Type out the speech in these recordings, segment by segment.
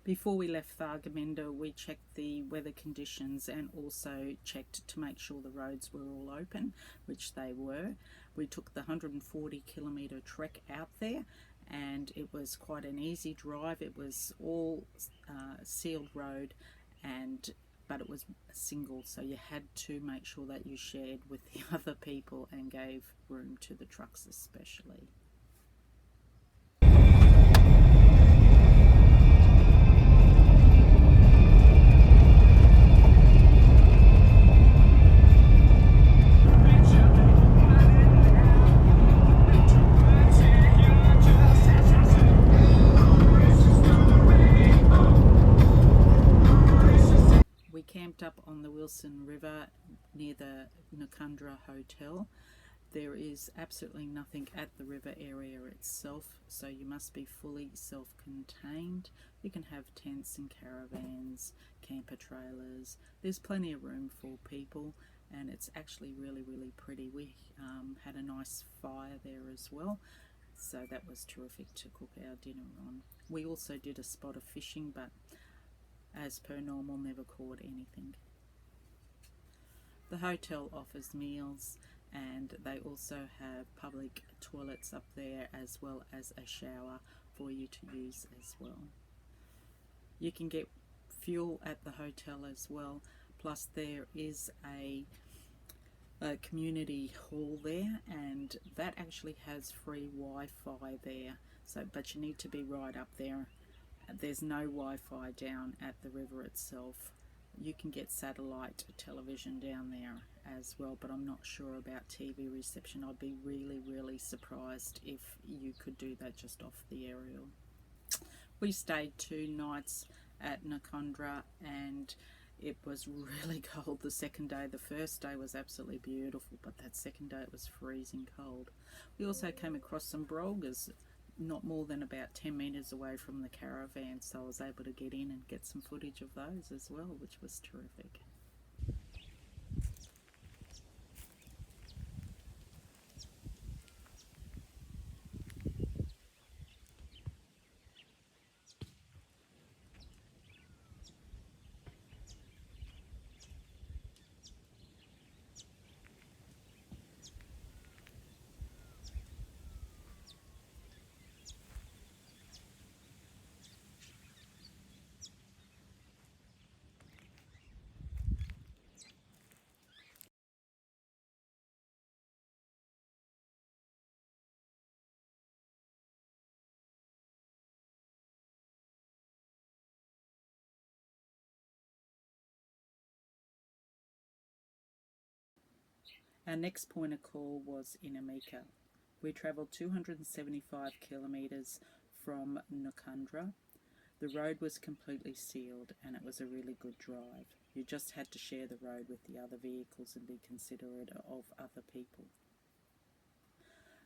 Before we left Thargomindah, we checked the weather conditions and also checked to make sure the roads were all open, which they were. We took the 140-kilometre trek out there, and it was quite an easy drive. It was all sealed road, but it was single, so you had to make sure that you shared with the other people and gave room to the trucks especially. Up on the Wilson River near the NOCCUNDRA Hotel. There is absolutely nothing at the river area itself, so you must be fully self-contained. You can have tents and caravans, camper trailers. There's plenty of room for people, and it's actually really pretty. We had a nice fire there as well, so that was terrific to cook our dinner on. We also did a spot of fishing, but as per normal, never caught anything. The hotel offers meals, and they also have public toilets up there as well as a shower for you to use as well. You can get fuel at the hotel as well, plus there is a community hall there, and that actually has free Wi-Fi there, but you need to be right up there. There's no Wi-Fi down at the river itself. You can get satellite television down there as well, but I'm not sure about TV reception. I'd be really surprised if you could do that just off the aerial. We stayed 2 nights at NOCCUNDRA, and it was really cold the second day. The first day was absolutely beautiful, but that second day it was freezing cold. We also came across some brolgas not more than about 10 metres away from the caravan, so I was able to get in and get some footage of those as well, which was terrific. Our next point of call was Innamincka. We travelled 275 kilometres from NOCCUNDRA. The road was completely sealed, and it was a really good drive. You just had to share the road with the other vehicles and be considerate of other people.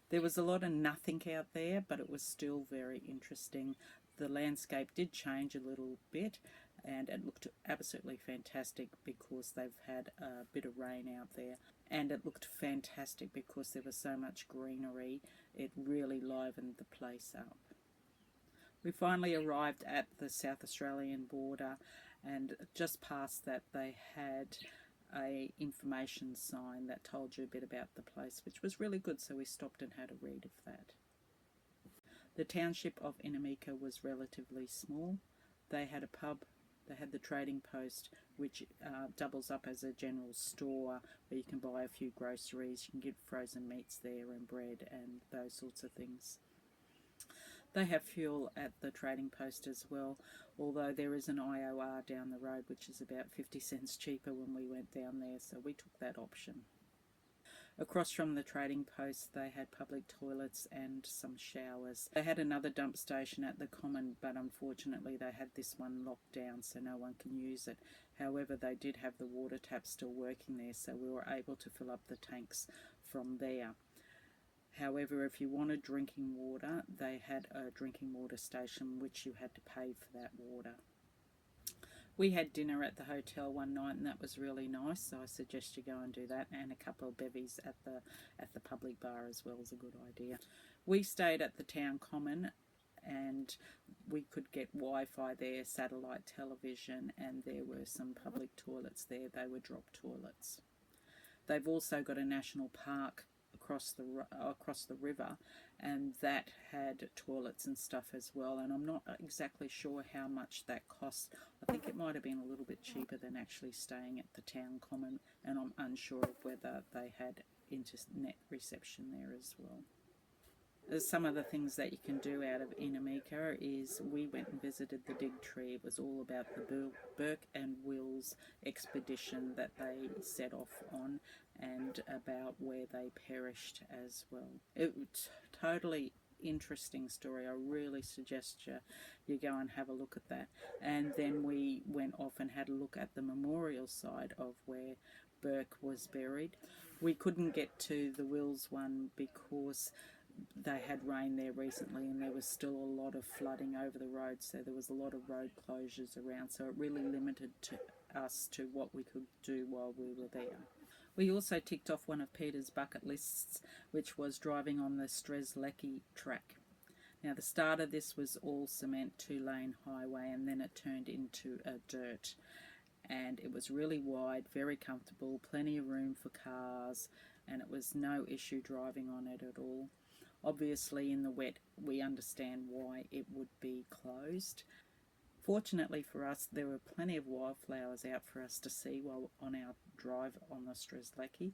There was a lot of nothing out there, but it was still very interesting. The landscape did change a little bit, and it looked absolutely fantastic because they've had a bit of rain out there. And it looked fantastic because there was so much greenery. It really livened the place up. We finally arrived at the South Australian border, and just past that they had a information sign that told you a bit about the place, which was really good, so we stopped and had a read of that. The township of Innamincka was relatively small. They had a pub, they had the trading post, which doubles up as a general store where you can buy a few groceries. You can get frozen meats there and bread and those sorts of things. They have fuel at the trading post as well, although there is an IOR down the road which is about 50 cents cheaper when we went down there, so we took that option. Across from the trading post they had public toilets and some showers. They had another dump station at the common, but unfortunately they had this one locked down so no one can use it. However, they did have the water tap still working there, so we were able to fill up the tanks from there. However, if you wanted drinking water, they had a drinking water station which you had to pay for that water. We had dinner at the hotel one night, and that was really nice, so I suggest you go and do that, and a couple of bevies at the public bar as well is a good idea. We stayed at the town common, and we could get Wi-Fi there, satellite television, and there were some public toilets there. They were drop toilets. They've also got a national park across the river, and that had toilets and stuff as well, and I'm not exactly sure how much that cost. I think it might have been a little bit cheaper than actually staying at the town common, and I'm unsure of whether they had internet reception there as well. Some of the things that you can do out of Innamincka is we went and visited the Dig Tree. It was all about the Burke and Wills expedition that they set off on, and about where they perished as well. It's totally interesting story. I really suggest you go and have a look at that. And then we went off and had a look at the memorial side of where Burke was buried. We couldn't get to the Wills one because they had rain there recently, and there was still a lot of flooding over the road, so there was a lot of road closures around, so it really limited us to what we could do while we were there. We also ticked off one of Peter's bucket lists, which was driving on the Strzelecki Track. Now, the start of this was all cement, 2-lane highway, and then it turned into a dirt, and it was really wide, very comfortable, plenty of room for cars, and it was no issue driving on it at all. Obviously, in the wet, we understand why it would be closed. Fortunately for us, there were plenty of wildflowers out for us to see while on our drive on the Strzelecki,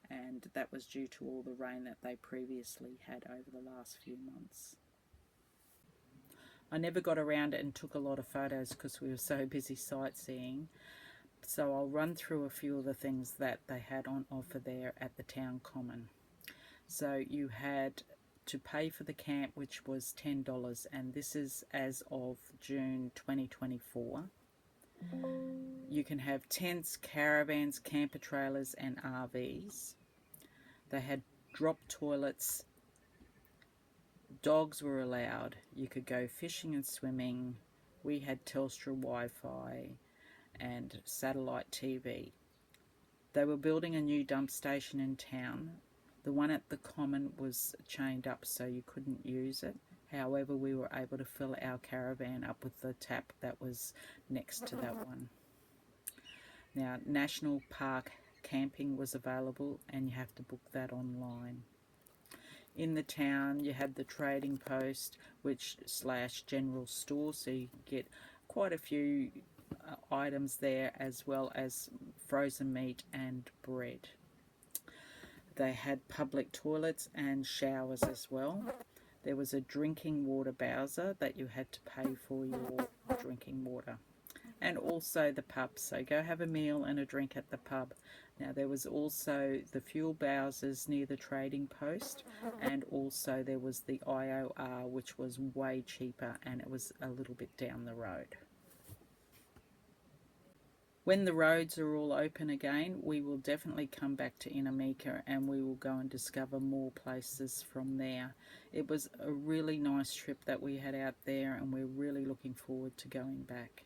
and that was due to all the rain that they previously had over the last few months. I never got around and took a lot of photos because we were so busy sightseeing, so I'll run through a few of the things that they had on offer there at the town common. So you had to pay for the camp, which was $10, and this is as of June 2024. You can have tents, caravans, camper trailers and RVs. They had drop toilets. Dogs were allowed. You could go fishing and swimming. We had Telstra Wi-Fi and satellite TV. They were building a new dump station in town. The one at the common was chained up, so you couldn't use it. However, we were able to fill our caravan up with the tap that was next to that one. Now, National Park camping was available, and you have to book that online. In the town, you had the trading post, which / general store, so you could get quite a few items there, as well as frozen meat and bread. They had public toilets and showers as well. There was a drinking water bowser that you had to pay for your drinking water. And also the pub, so go have a meal and a drink at the pub. Now, there was also the fuel bowsers near the trading post, and also there was the IOR, which was way cheaper, and it was a little bit down the road. When the roads are all open again, we will definitely come back to Innamincka, and we will go and discover more places from there. It was a really nice trip that we had out there, and we're really looking forward to going back.